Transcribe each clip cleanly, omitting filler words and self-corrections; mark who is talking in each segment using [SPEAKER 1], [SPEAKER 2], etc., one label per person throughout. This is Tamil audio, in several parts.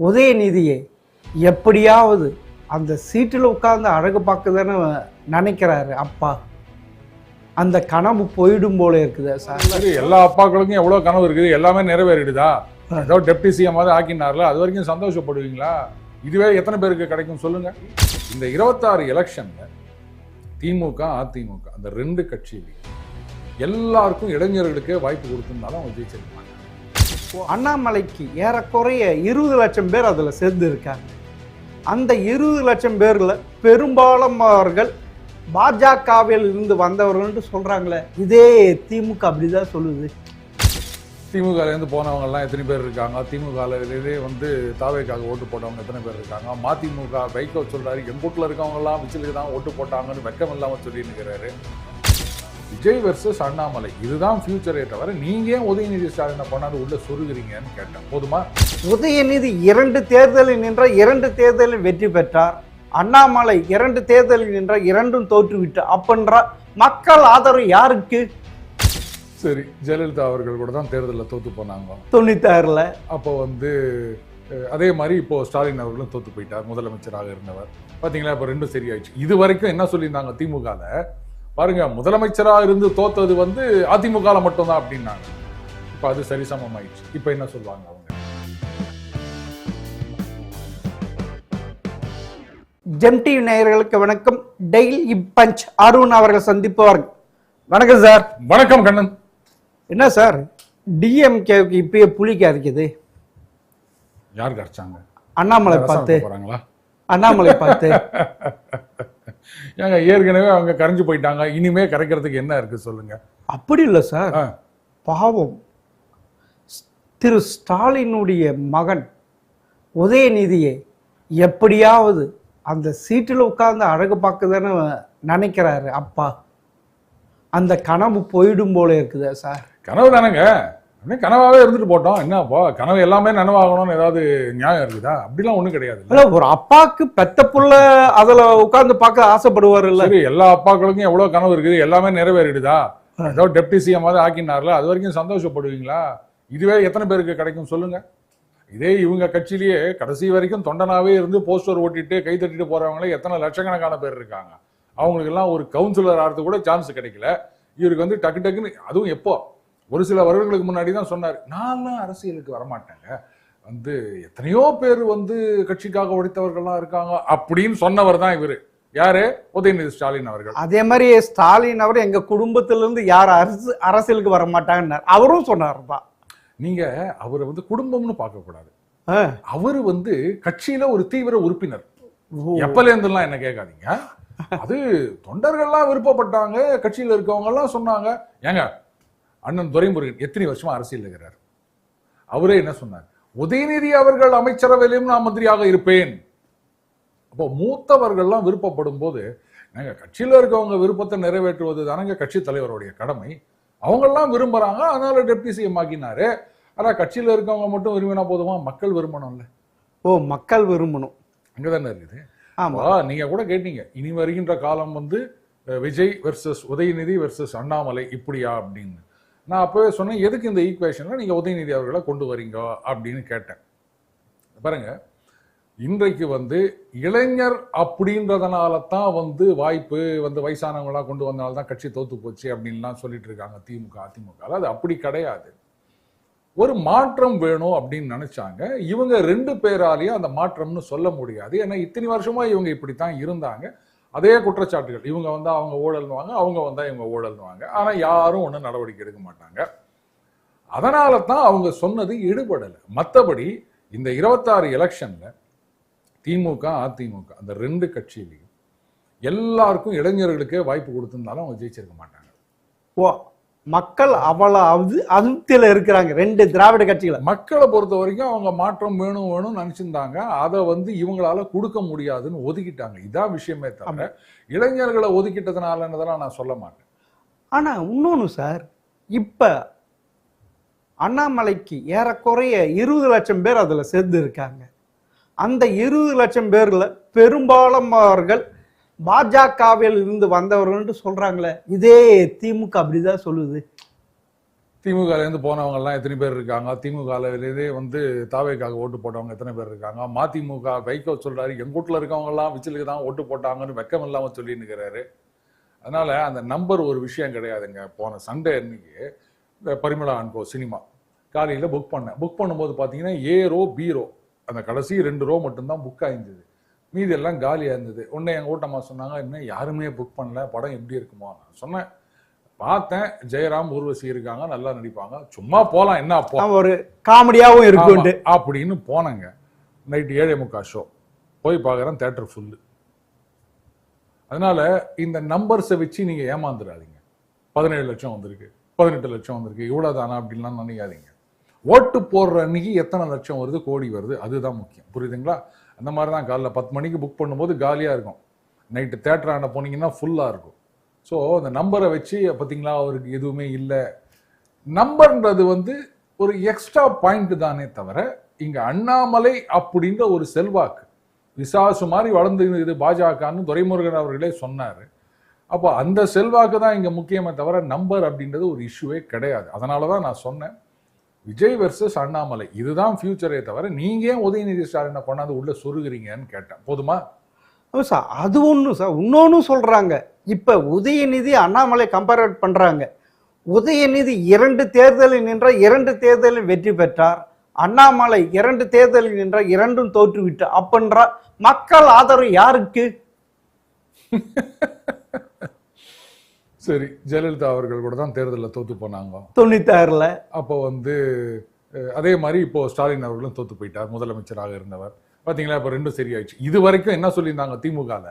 [SPEAKER 1] உதயநிதியை எப்படியாவது அந்த சீட்டில் உட்கார்ந்து அழகு பார்க்குதானே நினைக்கிறாரு அப்பா. அந்த கனவு போயிடும் போல இருக்குதா சார்?
[SPEAKER 2] சரி, எல்லா அப்பாக்களுக்கும் எவ்வளோ கனவு இருக்குது, எல்லாமே நிறைவேறிடுதா? ஏதோ டெப்டி சிஎம் மாதிரி ஆக்கினார்ல, அது வரைக்கும் சந்தோஷப்படுவீங்களா? இதுவே எத்தனை பேருக்கு கிடைக்கும் சொல்லுங்க? இந்த 26 எலெக்ஷன்ல திமுக அதிமுக அந்த ரெண்டு கட்சியிலையும் எல்லாருக்கும் இளைஞர்களுக்கே வாய்ப்பு கொடுத்திருந்தாலும் அவங்க ஜெயிச்சிருப்பாங்க.
[SPEAKER 1] அண்ணாமலைக்கு ஏறக்குறைய 20 லட்சம் பேர் அதில் சேர்ந்து இருக்காங்க. அந்த 20 லட்சம் பேர்ல பெரும்பாலானவர்கள் பாஜகவில் இருந்து வந்தவர்கள் சொல்றாங்களே, இதே திமுக அப்படிதான் சொல்லுது.
[SPEAKER 2] திமுகலேருந்து போனவங்க எல்லாம் எத்தனை பேர் இருக்காங்க? திமுகலே வந்து தாவேக்காக ஓட்டு போட்டவங்க எத்தனை பேர் இருக்காங்க? மதிமுக வைகோ சொல்றாரு, என் கூட்டில் இருக்கவங்க எல்லாம் விசிலுக்கு தான் ஓட்டு போட்டாங்கன்னு வெக்கம் இல்லாமல் சொல்லிட்டு இருக்கிறாரு. விஜய் வெர்சஸ் அண்ணாமலை, இதுதான் ஃபியூச்சரே தவிர நீங்க ஏன் உதயநிதி ஸ்டாலினை கொண்டாந்து உள்ள சொருகிறீங்கன்னு கேட்டேன். போதுமா?
[SPEAKER 1] உதயநிதி 2 தேர்தலில் நின்ற 2 தேர்தலில் வெற்றி பெற்றார். அண்ணாமலை 2 தேர்தலில் நின்ற 2ம் தோற்றுவிட்டார். அப்படின்ற மக்கள் ஆதரவு யாருக்கு?
[SPEAKER 2] சரி, ஜெயலலிதா அவர்கள் கூட தான் தேர்தலில் தோத்து போனாங்க
[SPEAKER 1] 96ல்.
[SPEAKER 2] அப்போ வந்து அதே மாதிரி இப்போ ஸ்டாலின் அவர்களும் தோத்து போயிட்டார், முதலமைச்சராக இருந்தவர். பாத்தீங்களா, இப்போ ரெண்டும் சரியாயிடுச்சு. இது வரைக்கும் என்ன சொல்லியிருந்தாங்க திமுகல பாருங்க, முதலமைச்சராக இருந்து தோத்தது வந்து அதிமுக மட்டும்தான் அப்படின்னாங்க. இப்ப அது சரிசமம் ஆயிடுச்சு. இப்ப என்ன சொல்லுவாங்க அவங்க?
[SPEAKER 1] ஜெம் டிவி நேயர்களுக்கு வணக்கம். டெய்லி பஞ்ச் அருண் அவர்கள் சந்திப்பவர். வணக்கம் சார்.
[SPEAKER 2] வணக்கம் கண்ணன்.
[SPEAKER 1] என்ன சார், டிஎம்கேவுக்கு இப்பயே புலிக்கு அரைக்குது?
[SPEAKER 2] யார் கரைச்சாங்க?
[SPEAKER 1] அண்ணாமலை பார்த்து
[SPEAKER 2] போறாங்களா?
[SPEAKER 1] அண்ணாமலை பார்த்து
[SPEAKER 2] ஏங்க, ஏற்கனவே அவங்க கரைஞ்சு போயிட்டாங்க, இனிமே கரைக்கிறதுக்கு என்ன இருக்கு சொல்லுங்க?
[SPEAKER 1] அப்படி இல்லை சார், பாவம் திரு ஸ்டாலினுடைய மகன் உதயநிதியை எப்படியாவது அந்த சீட்டில் உட்கார்ந்து அழகு பார்க்குதானே நினைக்கிறாரு அப்பா. அந்த கனவு போயிடும் போல இருக்குதா சார்?
[SPEAKER 2] கனவு தானேங்க, கனவாவே இருந்துட்டு போட்டோம். என்னப்பா கனவு எல்லாமே நனவாகணும்னு ஏதாவது நியாயம் இருக்குதா? அப்படிலாம் ஒண்ணும் கிடையாது.
[SPEAKER 1] இல்ல, ஒரு அப்பாக்கு பெத்த புள்ள அதுல உட்கார்ந்து பார்க்க ஆசைப்படுவார் இல்ல?
[SPEAKER 2] சரி, எல்லா அப்பாக்களுக்கும் எவ்வளவு கனவு இருக்குது, எல்லாமே நிறைவேறிடுதா? ஏதோ டெப்டி சிஎம் மாதிரி ஆக்கினார்ல, அது வரைக்கும் சந்தோஷப்படுவீங்களா? இதுவே எத்தனை பேருக்கு கிடைக்கும் சொல்லுங்க? இதே இவங்க கட்சியிலேயே கடைசி வரைக்கும் தொண்டனாவே இருந்து போஸ்டர் ஓட்டிட்டு கை தட்டிட்டு போறவங்களே எத்தனை லட்சக்கணக்கான பேர் இருக்காங்க. அவங்களுக்கு எல்லாம் ஒரு கவுன்சிலர் ஆகிறது கூட சான்ஸ் கிடைக்கல. இவருக்கு வந்து டக்கு டக்குன்னு, அதுவும் எப்போ ஒரு சில வருடங்களுக்கு முன்னாடி தான் சொன்னார், நான்லாம் அரசியலுக்கு வரமாட்டேங்க, வந்து எத்தனையோ பேர் வந்து கட்சிக்காக உழைத்தவர்கள்லாம் இருக்காங்க அப்படின்னு சொன்னவர் தான் இவரு. யாரு? உதயநிதி ஸ்டாலின் அவர்கள்.
[SPEAKER 1] அதே மாதிரி ஸ்டாலின் அவர் எங்க குடும்பத்திலிருந்து யார் அரசியலுக்கு வர மாட்டாங்கன்னார், அவரும் சொன்னார் தான்.
[SPEAKER 2] நீங்க அவரை வந்து குடும்பம்னு பார்க்க கூடாது. அவரு வந்து கட்சியில ஒரு தீவிர உறுப்பினர். எப்பல இருந்தெல்லாம் என்ன கேட்காதீங்க. அது தொண்டர்கள்லாம் விருப்பப்பட்டாங்க, கட்சியில இருக்கவங்க எல்லாம் சொன்னாங்க. ஏங்க, அண்ணன் துரைமுருகன் எத்தனை வருஷமா அரசியல் இருக்கிறார். அவரே என்ன சொன்னார்? உதயநிதி அவர்கள் அமைச்சரவையிலும் நான் மந்திரியாக இருப்பேன். அப்போ மூத்தவர்கள்லாம் விருப்பப்படும் போது நாங்க கட்சியில இருக்கவங்க விருப்பத்தை நிறைவேற்றுவது தானங்க கட்சி தலைவருடைய கடமை. அவங்கெல்லாம் விரும்புறாங்க, அதனால டெப்டி சிஎம் ஆக்கினாரு. ஆனா கட்சியில இருக்கவங்க மட்டும் விரும்பினா போதுமா? மக்கள் விரும்பணும்ல.
[SPEAKER 1] ஓ, மக்கள் விரும்பணும்,
[SPEAKER 2] அங்கதானே இருக்குது. நீங்க கூட கேட்டீங்க, இனி வருகின்ற காலம் வந்து விஜய் வெர்சஸ் உதயநிதி வெர்சஸ் அண்ணாமலை இப்படியா அப்படின்னு. நான் அப்பவே சொன்னேன், எதுக்கு இந்த ஈக்குவேஷன்ல நீங்க உதயநிதி அவர்களை கொண்டு வரீங்க அப்படின்னு கேட்டேன். பாருங்க, இன்றைக்கு வந்து இளைஞர் அப்படின்றதுனால தான் வந்து வாய்ப்பு வந்து வயசானவங்களா கொண்டு வந்தனால தான் கட்சி தோத்து போச்சு அப்படின்லாம் சொல்லிட்டு இருக்காங்க திமுக அதிமுக. அது அப்படி கிடையாது. ஒரு மாற்றம் வேணும் அப்படின்னு நினைச்சாங்க. இவங்க 2 பேராலையும் அந்த மாற்றம்னு சொல்ல முடியாது. ஏன்னா இத்தனை வருஷமா இவங்க இப்படித்தான் இருந்தாங்க. அதே குற்றச்சாட்டுகள், இவங்க வந்தா அவங்க ஊழல்னுவாங்க, அவங்க வந்தா இவங்க ஊழல்னுவாங்க. ஆனா யாரும் ஒன்றும் நடவடிக்கை எடுக்க மாட்டாங்க. அதனால தான் அவங்க சொன்னது ஈடுபடலை. மற்றபடி இந்த 26 எலெக்ஷன்ல திமுக அதிமுக அந்த 2 கட்சியிலையும் எல்லாருக்கும் இளைஞர்களுக்கே வாய்ப்பு கொடுத்திருந்தாலும் அவங்க ஜெயிச்சிருக்க மாட்டாங்க.
[SPEAKER 1] ஓ, மக்கள் அவ்வளவு அதிருப்தியில இருக்கிறாங்க 2 திராவிட கட்சிகளை.
[SPEAKER 2] மக்களை பொறுத்த வரைக்கும் அவங்க மாற்றம் வேணும்னு நினைச்சிருந்தாங்க. அதை வந்து இவங்களால கொடுக்க முடியாதுன்னு ஒதுக்கிட்டாங்க. இதான் விஷயமே தவிர இளைஞர்களை ஒதுக்கிட்டதுனாலன்றதெல்லாம் நான் சொல்ல மாட்டேன்.
[SPEAKER 1] ஆனா இன்னொன்னு சார், இப்ப அண்ணாமலைக்கு ஏறக்குறைய 20 லட்சம் பேர் அதுல சேர்ந்து இருக்காங்க. அந்த 20 லட்சம் பேர்ல பெரும்பாலானவர்கள் பாஜகவில் இருந்து வந்தவர்கள் சொல்றாங்களே, இதே திமுக அப்படிதான் சொல்லுது.
[SPEAKER 2] திமுகலேருந்து போனவங்க எல்லாம் எத்தனை பேர் இருக்காங்க, திமுகலேருந்தே வந்து தாவேக்காக ஓட்டு போட்டவங்க எத்தனை பேர் இருக்காங்க, மதிமுக வைகோ சொல்றாரு எங்க வீட்டுல இருக்கவங்க எல்லாம் விசிலுக்கு தான் ஓட்டு போட்டாங்கன்னு வெக்கம் இல்லாம சொல்லின்னு இருக்கிறாரு. அதனால அந்த நம்பர் ஒரு விஷயம் கிடையாதுங்க. போன சண்டே அன்னைக்கு இந்த பரிமளா அன்கோ சினிமா காலையில புக் பண்ணும்போது பாத்தீங்கன்னா ஏ ரோ பி ரோ அந்த கடைசி 2 ரோ மட்டும்தான் புக் ஆயிருந்தது, மீதி எல்லாம் காலியா இருந்தது. உடனே எங்க ஓட்டமா சொன்னாங்க, இன்னும் யாருமே புக் பண்ணல, படம் எப்படி இருக்குமோ. நான் சொன்னேன், பார்த்தேன், ஜெயராம் ஊர்வசி இருக்காங்க, நல்லா நடிப்பாங்க, சும்மா போலாம், என்ன அப்போ
[SPEAKER 1] ஒரு காமெடியாவும் இருக்கு
[SPEAKER 2] அப்படின்னு போனேங்க. நைட்டு 7:45 ஷோ போய் பார்க்குறேன், தியேட்டர் ஃபுல்லு. அதனால இந்த நம்பர்ஸை வச்சு நீங்க ஏமாந்துடாதீங்க. 17 லட்சம் வந்திருக்கு, 18 லட்சம் வந்திருக்கு, இவ்வளவுதானா அப்படின்லாம் நினைக்காதீங்க. ஓட்டு போடுற அன்னைக்கு எத்தனை லட்சம் வருது, கோடி வருது, அதுதான் முக்கியம். புரியுதுங்களா? அந்த மாதிரி தான் காலைல 10 மணிக்கு புக் பண்ணும்போது காலியா இருக்கும், நைட்டு தியேட்டர் ஆன போனீங்கன்னா ஃபுல்லா இருக்கும். ஸோ அந்த நம்பரை வச்சு பார்த்தீங்களா அவருக்கு எதுவுமே இல்லை. நம்பர்ன்றது வந்து ஒரு எக்ஸ்ட்ரா பாயிண்ட் தானே தவிர, இங்க அண்ணாமலை அப்படின்ற ஒரு செல்வாக்கு விசாசு மாதிரி வளர்ந்து பாஜகன்னு துரைமுருகன் அவர்களே சொன்னாரு. அப்போ அந்த செல்வாக்கு தான் இங்க முக்கியமே தவிர நம்பர் அப்படின்றது ஒரு இஷ்யூவே கிடையாது. அதனாலதான் நான் சொன்னேன், விஜய் வெர்சஸ் அண்ணாமலை இதுதான் ஃபியூச்சரே தவிர நீங்க ஏன் உதயநிதி ஸ்டாலினை கொண்டாந்து உள்ள சொருகிறீங்கன்னு கேட்டேன். போதுமா
[SPEAKER 1] சார்? அது ஒண்ணு சார். இன்னொன்னு சொல்றாங்க, இப்ப உதயநிதி அண்ணாமலை கம்பேர் பண்றாங்க. உதயநிதி 2 தேர்தலில் நின்ற 2 தேர்தலில் வெற்றி பெற்றார், அண்ணாமலை 2 தேர்தலில் நின்ற 2ம் தோற்று விட்டார். அப்படின்ற மக்கள் ஆதரவு யாருக்கு?
[SPEAKER 2] சரி, ஜெயலலிதா அவர்கள் கூட தான் தேர்தலில் தோத்து போனாங்க
[SPEAKER 1] 96ல.
[SPEAKER 2] அப்போ வந்து அதே மாதிரி இப்போ ஸ்டாலின் அவர்களும் தோத்து போயிட்டார், முதலமைச்சராக இருந்தவர். பாத்தீங்களா, இப்ப 2 சரியாயிடுச்சு. இது வரைக்கும் என்ன சொல்லியிருந்தாங்க திமுகல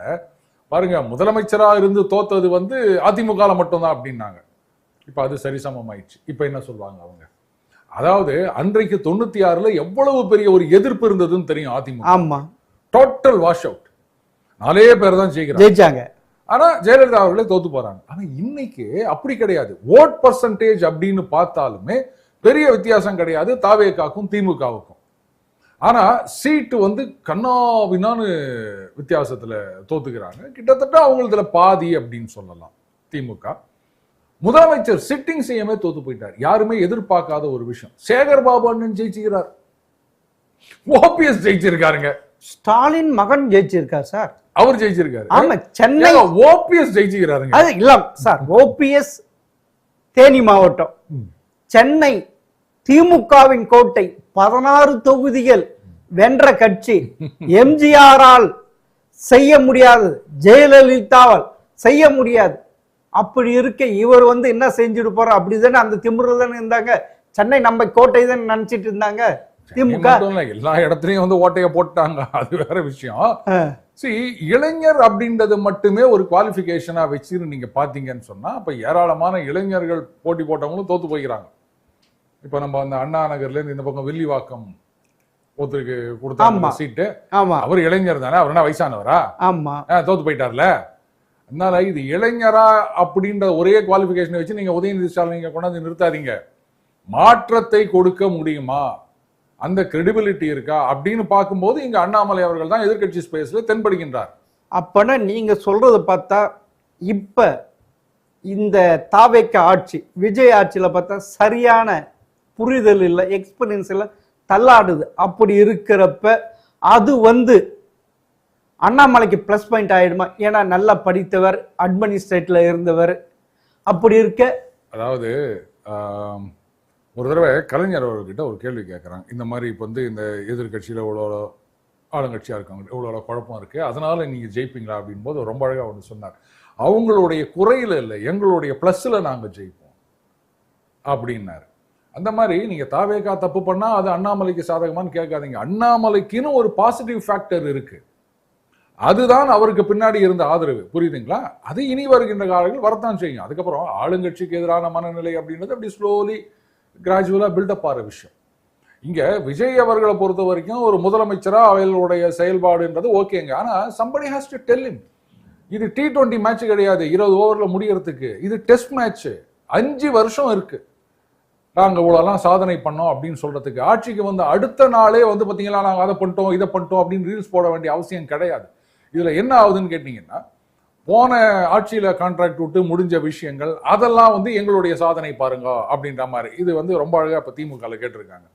[SPEAKER 2] பாருங்க, முதலமைச்சராக இருந்து தோத்தது வந்து அதிமுக மட்டும்தான் அப்படின்னாங்க. இப்ப அது சரிசமம் ஆயிடுச்சு. இப்ப என்ன சொல்லுவாங்க அவங்க? அதாவது அன்றைக்கு 96ல எவ்வளவு பெரிய ஒரு எதிர்ப்பு இருந்ததுன்னு தெரியும் அதிமுக.
[SPEAKER 1] ஆமா,
[SPEAKER 2] டோட்டல் வாஷ் அவுட், 4 பேர் தான்
[SPEAKER 1] ஜெயிச்சாங்க.
[SPEAKER 2] ஆனா ஜெயலலிதா அவர்களே தோத்து போறாங்க. ஆனா இன்னைக்கு அப்படி கிடையாது. ஓட் பர்சன்டேஜ் அப்படின்னு பார்த்தாலுமே பெரிய வித்தியாசம் கிடையாது தாவேகாக்கும் திமுகவுக்கும். ஆனா சீட்டு வந்து கண்ணாவினான்னு வித்தியாசத்துல தோத்துக்கிறாங்க. கிட்டத்தட்ட அவங்களதுல பாதி அப்படின்னு சொல்லலாம். திமுக முதலமைச்சர் சிட்டிங் சிஎம்ஏ தோத்து போயிட்டார். யாருமே எதிர்பார்க்காத ஒரு விஷயம். சேகர் பாபு அண்ணன் ஜெயிச்சுக்கிறார், ஓபிஎஸ் ஜெயிச்சிருக்காருங்க,
[SPEAKER 1] ஸ்டாலின் மகன் ஜெயிச்சிருக்கார் சார்,
[SPEAKER 2] அவர் ஜெயிச்சிருக்காரு.
[SPEAKER 1] ஆமா, சென்னை
[SPEAKER 2] ஓபிஎஸ் ஜெயிச்சுக்கிறாருங்க.
[SPEAKER 1] அது இல்ல சார், ஓபிஎஸ் தேனி மாவட்டம், சென்னை திமுகவின் கோட்டை, 16 தொகுதிகள் வென்ற கட்சி. எம்ஜிஆரால் செய்ய முடியாது, ஜெயலலிதாவால் செய்ய முடியாது. அப்படி இருக்க இவர் வந்து என்ன செஞ்சுட்டு போற, அப்படிதானே அந்த திமுறை தானே இருந்தாங்க. சென்னை நம்ம கோட்டை தான் நினைச்சிட்டு இருந்தாங்க திமுக.
[SPEAKER 2] எல்லா இடத்துலயும் வந்து ஓட்டைய போட்டாங்க, அது வேற விஷயம். இளைஞர் அப்படின்றது மட்டுமே ஒரு குவாலிபிகேஷனா வச்சு நீங்க பாத்தீங்கன்னு சொன்னா, அப்ப ஏராளமான இளைஞர்கள் போட்டி போட்டவங்களும் தோத்து போய்கிறாங்க. இப்ப நம்ம அந்த அண்ணா நகர்ல இருந்து இந்த பக்கம் வில்லிவாக்கம் ஒருத்தருக்கு கொடுத்தாங்க சீட்டு. அவர் இளைஞர் தானே, அவர் என்ன வயசானவரா?
[SPEAKER 1] ஆமா,
[SPEAKER 2] தோத்து போயிட்டார்ல. அதனால இது இளைஞரா அப்படின்ற ஒரே குவாலிபிகேஷன் வச்சு நீங்க உதயநிதி ஸ்டாலின் நீங்க கொண்டாந்து நிறுத்தாதீங்க. மாற்றத்தை கொடுக்க முடியுமா, அந்த கிரெடிபிலிட்டி இருக்கா அப்படின்னு பார்க்கும்போது இங்க அண்ணாமலை அவர்கள் தான் எதிர்கட்சி ஸ்பேஸ்ல தென்படுகின்றார்.
[SPEAKER 1] அப்பனா நீங்க சொல்றத பார்த்தா இப்ப இந்த தாவேக்க ஆட்சி, விஜய் ஆட்சியில பார்த்தா சரியான புரிதல் இல்லை, எக்ஸ்பீரியன்ஸ் இல்லை, தள்ளாடுது. அப்படி இருக்கிறப்ப அது வந்து அண்ணாமலைக்கு பிளஸ் பாயிண்ட் ஆயிடுமா? ஏன்னா நல்லா படித்தவர், அட்மினிஸ்ட்ரேட்டிவ்ல இருந்தவர். அப்படி இருக்க
[SPEAKER 2] அதாவது ஒரு தடவை கலைஞர் அவர்கிட்ட ஒரு கேள்வி கேட்குறாங்க. இந்த மாதிரி இப்போ வந்து இந்த எதிர்கட்சியில் இவ்வளோ ஆளுங்கட்சியாக இருக்காங்க, இவ்வளோ குழப்பம் இருக்கு, அதனால நீங்கள் ஜெயிப்பீங்களா அப்படின் போது ரொம்ப அழகாக ஒன்று சொன்னார். அவங்களுடைய குறையில இல்லை, எங்களுடைய பிளஸ்ல நாங்கள் ஜெயிப்போம் அப்படின்னாரு. அந்த மாதிரி நீங்க தாவேகா தப்பு பண்ணா அது அண்ணாமலைக்கு சாதகமானு கேட்காதீங்க. அண்ணாமலைக்குன்னு ஒரு பாசிட்டிவ் ஃபேக்டர் இருக்கு, அதுதான் அவருக்கு பின்னாடி இருந்த ஆதரவு. புரியுதுங்களா? அது இனி வருகின்ற காலங்கள் வரத்தான் செய்யும். அதுக்கப்புறம் ஆளுங்கட்சிக்கு எதிரான மனநிலை அப்படின்றது அப்படி ஸ்லோலி கிராஜுவலா பில்டப் ஆகிற விஷயம். இங்க விஜய் அவர்களை பொறுத்த வரைக்கும் ஒரு முதலமைச்சரா அவர்களுடைய செயல்பாடுன்றது ஓகேங்க. ஆனா somebody has to tell him, இது T20 மேட்ச் கிடையாது 20 ஓவர்ல முடியறதுக்கு, இது டெஸ்ட் மேட்ச். 5 வருஷம் இருக்கு நாங்க இவ்வளவுலாம் சாதனை பண்ணோம் அப்படின்னு சொல்றதுக்கு. ஆட்சிக்கு வந்து அடுத்த நாளே வந்து பாத்தீங்களா நாங்க அதை பண்ணிட்டோம் இதை பண்ணிட்டோம் அப்படின்னு ரீல்ஸ் போட வேண்டிய அவசியம் கிடையாது. இதுல என்ன ஆகுதுன்னு கேட்டீங்கன்னா, போன ஆட்சியில கான்ட்ராக்ட் விட்டு முடிஞ்ச விஷயங்கள் அதெல்லாம் வந்து எங்களுடைய சாதனை பாருங்க அப்படின்ற மாதிரி. இது வந்து ரொம்ப அழகா இப்ப திமுக கேட்டிருக்காங்க.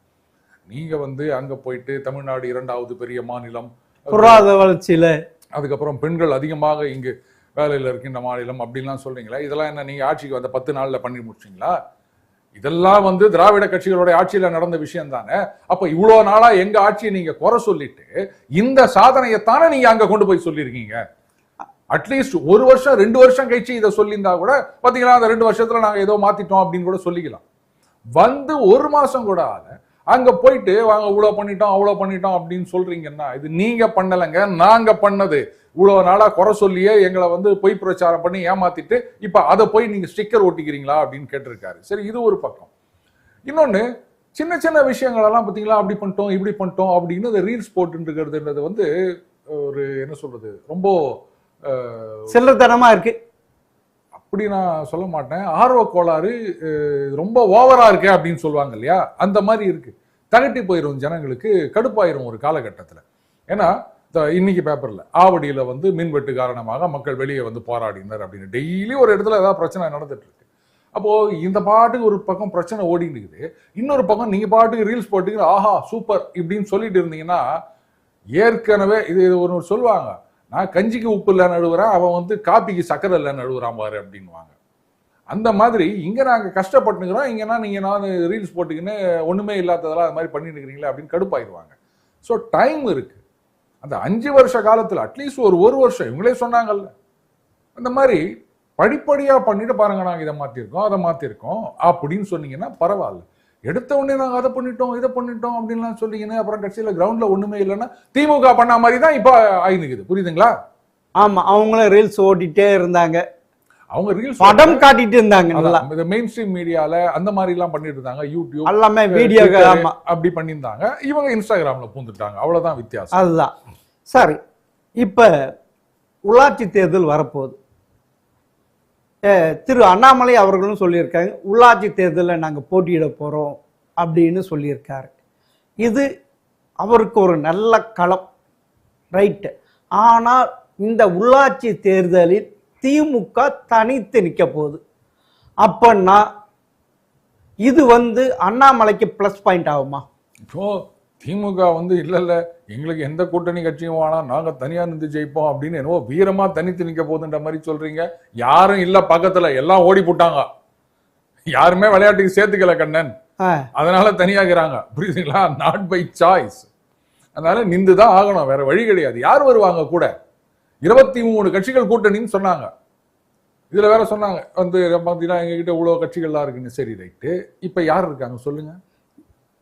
[SPEAKER 2] நீங்க வந்து அங்க போயிட்டு தமிழ்நாடு 2வது பெரிய மாநிலம்,
[SPEAKER 1] பொருளாதார வளர்ச்சியில,
[SPEAKER 2] அதுக்கப்புறம் பெண்கள் அதிகமாக இங்கு வேலையில இருக்கின்ற மாநிலம் அப்படின்லாம் சொல்றீங்களா? இதெல்லாம் என்ன நீங்க ஆட்சிக்கு வந்த 10 நாள்ல பண்ணி முடிச்சிங்களா? இதெல்லாம் வந்து திராவிட கட்சிகளுடைய ஆட்சியில நடந்த விஷயம் தானே. அப்ப இவ்வளவு நாளா எங்க ஆட்சியை நீங்க குறை சொல்லிட்டு இந்த சாதனையைத்தானே நீங்க அங்க கொண்டு போய் சொல்லியிருக்கீங்க. அட்லீஸ்ட் 1 வருஷம் 2 வருஷம் கழிச்சு இதை சொல்லியிருந்தா கூட பாத்தீங்களா அந்த 2 வருஷத்துல நாங்க ஏதோ மாத்திட்டோம் அப்படின்னு கூட சொல்லிக்கலாம். வந்து 1 மாசம் கூட ஆல அங்க போயிட்டு வாங்க இவ்வளவு பண்ணிட்டோம் அவ்வளவு பண்ணிட்டோம் அப்படின்னு சொல்றீங்கன்னா இது நீங்க பண்ணலைங்க, நாங்க பண்ணது. இவ்வளவு நாளா குறை சொல்லியே எங்களை வந்து பொய் பிரச்சாரம் பண்ணி ஏமாத்திட்டு இப்ப அதை போய் நீங்க ஸ்டிக்கர் ஒட்டிக்கிறீங்களா அப்படின்னு கேட்டிருக்காரு. சரி, இது ஒரு பக்கம். இன்னொன்னு, சின்ன சின்ன விஷயங்கள் எல்லாம் பாத்தீங்களா அப்படி பண்ணிட்டோம் இப்படி பண்ணிட்டோம் அப்படின்னு ரீல்ஸ் போட்டு இருக்கிறதுன்றது வந்து ஒரு என்ன சொல்றது ரொம்ப
[SPEAKER 1] சில்லறத்தனமா இருக்கு.
[SPEAKER 2] அப்படி நான் சொல்ல மாட்டேன். ஆர்வ கோளாறு ரொம்ப ஓவரா இருக்கு அப்படின்னு சொல்லுவாங்க இல்லையா, அந்த மாதிரி இருக்கு. தகட்டி போயிரும், ஜனங்களுக்கு கடுப்பாயிரும் ஒரு காலகட்டத்தில். ஏன்னா இன்னைக்கு பேப்பர்ல ஆவடியில வந்து மின்வெட்டு காரணமாக மக்கள் வெளியே வந்து போராடினர் அப்படின்னு டெய்லி ஒரு இடத்துல ஏதாவது பிரச்சனை நடந்துட்டு இருக்கு. அப்போ இந்த பாட்டுக்கு ஒரு பக்கம் பிரச்சனை ஓடிட்டு இருக்குது, இன்னொரு பக்கம் நீங்க பாட்டுக்கு ரீல்ஸ் போட்டு ஆஹா சூப்பர் இப்படின்னு சொல்லிட்டு இருந்தீங்கன்னா, ஏற்கனவே இது ஒரு சொல்லுவாங்க, நான் கஞ்சிக்கு உப்பு இல்லை நழுவுறேன், அவன் வந்து காப்பிக்கு சக்கரை இல்லை நழுவுறான் பாரு அப்படின்வாங்க. அந்த மாதிரி இங்க நாங்க கஷ்டப்பட்டுக்கிறோம், இங்கன்னா நீங்க நான் ரீல்ஸ் போட்டுக்கின்னு ஒண்ணுமே இல்லாததெல்லாம் அது மாதிரி பண்ணிட்டு இருக்கிறீங்களே அப்படின்னு கடுப்பாயிடுவாங்க. ஸோ டைம் இருக்கு. அந்த 5 வருஷ காலத்துல அட்லீஸ்ட் ஒரு வருஷம் இவங்களே சொன்னாங்கல்ல, அந்த மாதிரி படிப்படியா பண்ணிட்டு பாருங்க நாங்க இதை மாத்திருக்கோம் அதை மாத்திருக்கோம் அப்படின்னு சொன்னீங்கன்னா பரவாயில்ல. எடுத்த உடனே நாங்க அதை பண்ணிட்டோம் இதை பண்ணிட்டோம் அப்படின்லாம் சொல்லிங்கன்னா அப்புறம் கட்சியில கிரவுண்ட்ல ஒண்ணுமே இல்லைன்னா திமுக பண்ண மாதிரி தான் இப்ப ஆயினுக்குது. புரியுதுங்களா?
[SPEAKER 1] ஆமா, அவங்களும் ரீல்ஸ் ஓட்டிட்டே இருந்தாங்க,
[SPEAKER 2] அவங்க ரீல்ஸ்
[SPEAKER 1] படம் காட்டிட்டு இருந்தாங்க.
[SPEAKER 2] மெயின் ஸ்ட்ரீம் மீடியால அந்த மாதிரி எல்லாம் பண்ணிட்டு இருந்தாங்க, யூடியூப்
[SPEAKER 1] எல்லாமே வீடியோ
[SPEAKER 2] அப்படி பண்ணியிருந்தாங்க. இவங்க இன்ஸ்டாகிராம்ல பூந்துட்டாங்க, அவ்வளவுதான் வித்தியாசம்.
[SPEAKER 1] அதுதான். சரி, இப்ப உள்ளாட்சி தேர்தல் வரப்போகுது. திரு அண்ணாமலை அவர்களும் சொல்லியிருக்காங்க, உள்ளாட்சி தேர்தலில் நாங்கள் போட்டியிட போறோம் அப்படின்னு சொல்லியிருக்காரு. இது அவருக்கு ஒரு நல்ல களம், ரைட்டு. ஆனால் இந்த உள்ளாட்சி தேர்தலில் திமுக தனித்து நிற்க போகுது. அப்பன்னா இது வந்து அண்ணாமலைக்கு பிளஸ் பாயிண்ட் ஆகுமா?
[SPEAKER 2] இப்போ திமுக வந்து இல்ல எங்களுக்கு எந்த கூட்டணி கட்சியும் வேணாம், நாங்க தனியா நின்று ஜெயிப்போம் அப்படின்னு என்னவோ வீரமா தனித்து நிக்க போகுதுன்ற மாதிரி சொல்றீங்க. யாரும் இல்ல பக்கத்துல, எல்லாம் ஓடி போட்டாங்க, யாருமே விளையாட்டுக்கு சேர்த்துக்கல கண்ணன், அதனால தனியாகிறாங்க. புரியுதுங்களா? Not by choice. அதனால நின்றுதான் ஆகணும், வேற வழி கிடையாது. யார் வருவாங்க கூட? 23 கட்சிகள் கூட்டணின்னு சொன்னாங்க. இதுல வேற சொன்னாங்க வந்து பாத்தீங்கன்னா எங்க கிட்ட இவ்வளவு கட்சிகள்லாம் இருக்குன்னு. சரி, ரைட்டு. இப்ப யார் இருக்காங்க சொல்லுங்க?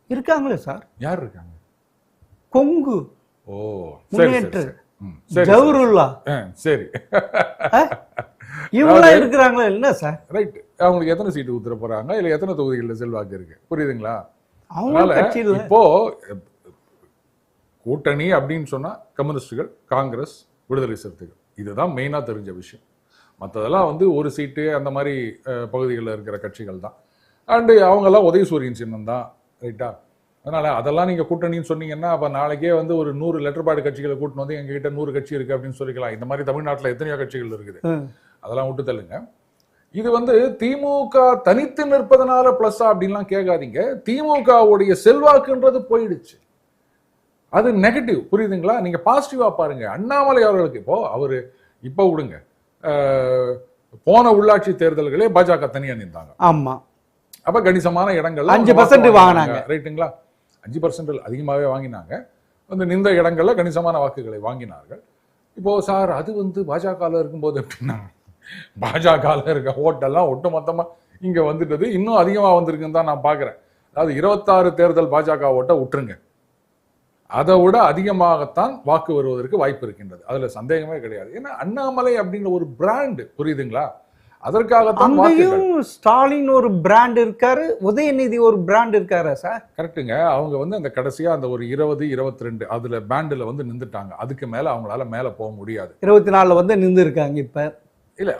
[SPEAKER 1] இருக்காங்களே சார்.
[SPEAKER 2] யார் இருக்காங்க?
[SPEAKER 1] கொங்கு,
[SPEAKER 2] ஓ
[SPEAKER 1] முன்னேற்ற, ஜவஹர்லா,
[SPEAKER 2] சரி,
[SPEAKER 1] இவங்க இருக்கிறாங்களா? என்ன சார்?
[SPEAKER 2] ரைட். அவங்களுக்கு எத்தனை சீட்டு ஊத்துற போறாங்க, இல்ல எத்தனை தொகுதிகளில் செல்வாக்கு இருக்கு? புரியுதுங்களா? அதனால இப்போ கூட்டணி அப்படின்னு சொன்னா கம்யூனிஸ்டுகள், காங்கிரஸ், விடுதலை சிறுத்தைகள், இதுதான் மெயினா தெரிஞ்ச விஷயம். மற்றதெல்லாம் வந்து ஒரு சீட்டு அந்த மாதிரி பகுதிகளில் இருக்கிற கட்சிகள் தான். அண்டு அவங்கெல்லாம் உதயசூரியன் சின்னம் தான், ரைட்டா? அதனால அதெல்லாம் நீங்க கூட்டணின்னு சொன்னீங்கன்னா அப்ப நாளைக்கே வந்து ஒரு 100 லெட்டர் பேட் கட்சிகளை கூட்டின்னு வந்து எங்க கிட்ட 100 கட்சி இருக்கு அப்படின்னு சொல்லிக்கலாம். இந்த மாதிரி தமிழ்நாட்டில் எத்தனையோ கட்சிகள் இருக்குது, அதெல்லாம் விட்டு தள்ளுங்க. இது வந்து திமுக தனித்து நிற்பதனால பிளஸ்ஸா அப்படின்லாம் கேட்காதீங்க. திமுகவுடைய செல்வாக்குன்றது போயிடுச்சு, அது நெகட்டிவ். புரியுதுங்களா? நீங்க பாசிட்டிவா பாருங்க. அண்ணாமலை அவர்களுக்கு இப்போ அவரு இப்ப விடுங்க, போன உள்ளாட்சி தேர்தல்களே பாஜக தனியா நின்றாங்க.
[SPEAKER 1] ஆமா,
[SPEAKER 2] அப்ப கணிசமான இடங்கள்ல
[SPEAKER 1] 5% வாங்கினாங்க,
[SPEAKER 2] ரைட்டுங்களா? 5% அதிகமாகவே வாங்கினாங்க. வந்து நின்ற இடங்கள்ல கணிசமான வாக்குகளை வாங்கினார்கள். இப்போ சார் அது வந்து பாஜக இருக்கும்போது எப்படின்னா, பாஜக இருக்க ஓட்டெல்லாம் ஒட்டுமொத்தமா இங்க வந்துட்டது, இன்னும் அதிகமா வந்திருக்குன்னு தான் நான் பாக்குறேன். அதாவது 26 தேர்தல் பாஜக ஓட்ட விட்டுருங்க, அதை விட அதிகமாகத்தான் வாக்கு வருவதற்கு வாய்ப்பு இருக்கின்றது, அதுல சந்தேகமே கிடையாது. ஏன்னா அண்ணாமலை அப்படின்ற ஒரு பிராண்ட், புரியுதுங்களா? அதற்காகத்தான்
[SPEAKER 1] ஸ்டாலின் ஒரு பிராண்ட் இருக்காரு, உதயநிதி ஒரு பிராண்ட் இருக்காரு சார்.
[SPEAKER 2] கரெக்டுங்க. அவங்க வந்து அந்த கடைசியா அந்த ஒரு 20, 22 அதுல பேண்ட்ல வந்து நின்றுட்டாங்க. அதுக்கு மேல அவங்களால மேல போக முடியாது.
[SPEAKER 1] 24 வந்து நின்று இருக்காங்க. இப்ப இல்ல,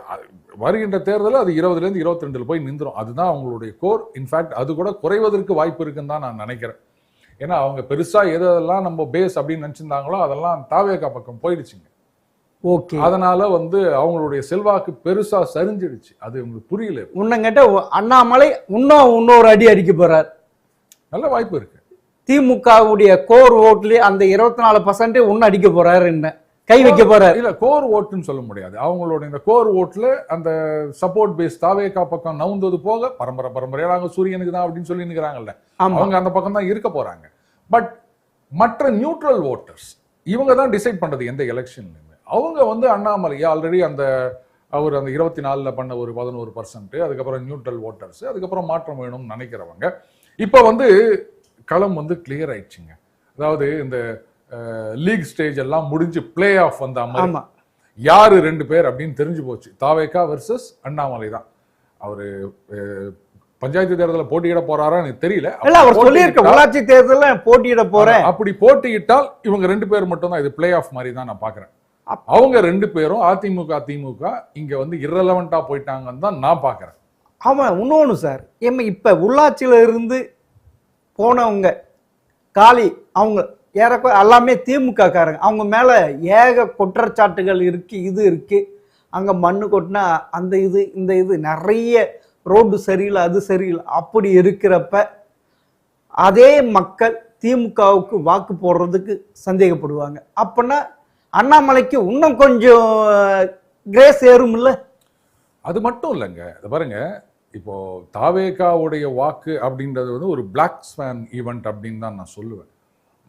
[SPEAKER 2] வருகின்ற தேர்தல் அது 20ல இருந்து 22 போய் நின்றுரும். அதுதான் அவங்களுடைய கோர். இன்ஃபேக்ட் அது கூட குறைவதற்கு வாய்ப்பு இருக்குன்னு தான் நான் நினைக்கிறேன். ஏன்னா அவங்க பெருசா எதெல்லாம் நம்ம பேஸ் அப்படின்னு நினைச்சிருந்தாங்களோ அதெல்லாம் தாவேகா பக்கம் போயிடுச்சுங்க.
[SPEAKER 1] ஓகே.
[SPEAKER 2] அதனால வந்து அவங்களுடைய செல்வாக்கு பெருசா சரிஞ்சிடுச்சு. அது உங்களுக்கு புரியல.
[SPEAKER 1] உன்னங்கிட்ட அண்ணாமலை இன்னொரு அடி அடிக்க போறார்.
[SPEAKER 2] நல்ல வாய்ப்பு இருக்கு.
[SPEAKER 1] திமுகவுடைய கோர் ஓட்லயே அந்த 24% இன்னும் அடிக்க போறாரு, என்ன கை வைக்க போறாரு.
[SPEAKER 2] இல்ல, கோர் ஓட்டுன்னு சொல்ல முடியாது. அவங்களோட இந்த கோர் ஓட்டுல அந்த சப்போர்ட் பேஸ் தாவேகா பக்கம் நவுந்தது போக பரம்பரையா நாங்க சூரியனுக்கு தான் அப்படின்னு சொல்லி நிக்கிறாங்கல்ல, அவங்க அந்த பக்கம் தான் இருக்க போறாங்க. பட் மற்ற நியூட்ரல் ஓட்டர்ஸ் இவங்க தான் டிசைட் பண்றது எந்த எலெக்ஷன்லயுமே. அவங்க வந்து அண்ணாமலை ஆல்ரெடி அவர் அந்த 24ல பண்ண ஒரு 11%, அதுக்கப்புறம் நியூட்ரல் ஓட்டர்ஸ், அதுக்கப்புறம் மாற்றம் வேணும்னு நினைக்கிறவங்க. இப்ப வந்து களம் வந்து கிளியர் ஆயிடுச்சுங்க. அதாவது இந்த லீக் ஸ்டேஜ் எல்லாம் முடிஞ்சு பிளே ஆஃப் வந்த மாதிரி யாரு 2 பேர் அப்படின்னு தெரிஞ்சு போச்சு. தாவேகா வெர்சஸ் அண்ணாமலை தான். அவரு பஞ்சாயத்து தேர்தலில் போட்டியிட போறாரா எனக்கு தெரியல.
[SPEAKER 1] அவர் சொல்லியிருக்க உள்ளாட்சி தேர்தலில் போட்டியிட போறேன்.
[SPEAKER 2] அப்படி போட்டியிட்டால் இவங்க 2 பேர் மட்டும் தான். இது பிளே ஆஃப் மாதிரி தான் நான் பாக்குறேன். அவங்க 2 பேரும் அதிமுக திமுக இங்க வந்து இரலவெண்டா போயிட்டாங்கன்னு தான் நான் பாக்குறேன்.
[SPEAKER 1] ஆமா, இன்னொன்னு சார், இப்ப உள்ளாட்சியில இருந்து போனவங்க காலி, அவங்க ஏறக்குறைய எல்லாமே திமுக காரங்க. அவங்க மேல ஏக குற்றச்சாட்டுகள் இருக்கு. இது இருக்கு, அங்க மண்ணு கொட்டினா அந்த இது இந்த இது நிறைய ரோடு சரியில்லை, அது சரியில்லை. அப்படி இருக்கிறப்ப அதே மக்கள் திமுகவுக்கு வாக்கு போடுறதுக்கு சந்தேகப்படுவாங்க. அப்படின்னா அண்ணாமலைக்கு இன்னும் கொஞ்சம் கிரேஸ் ஏறும் இல்ல? அது மட்டும்
[SPEAKER 2] இல்லைங்க. பாருங்க, இப்போ தாவேகாவுடைய வாக்கு அப்படின்றது வந்து ஒரு பிளாக் ஸ்வான் ஈவெண்ட் அப்படின்னு தான் நான் சொல்லுவேன்.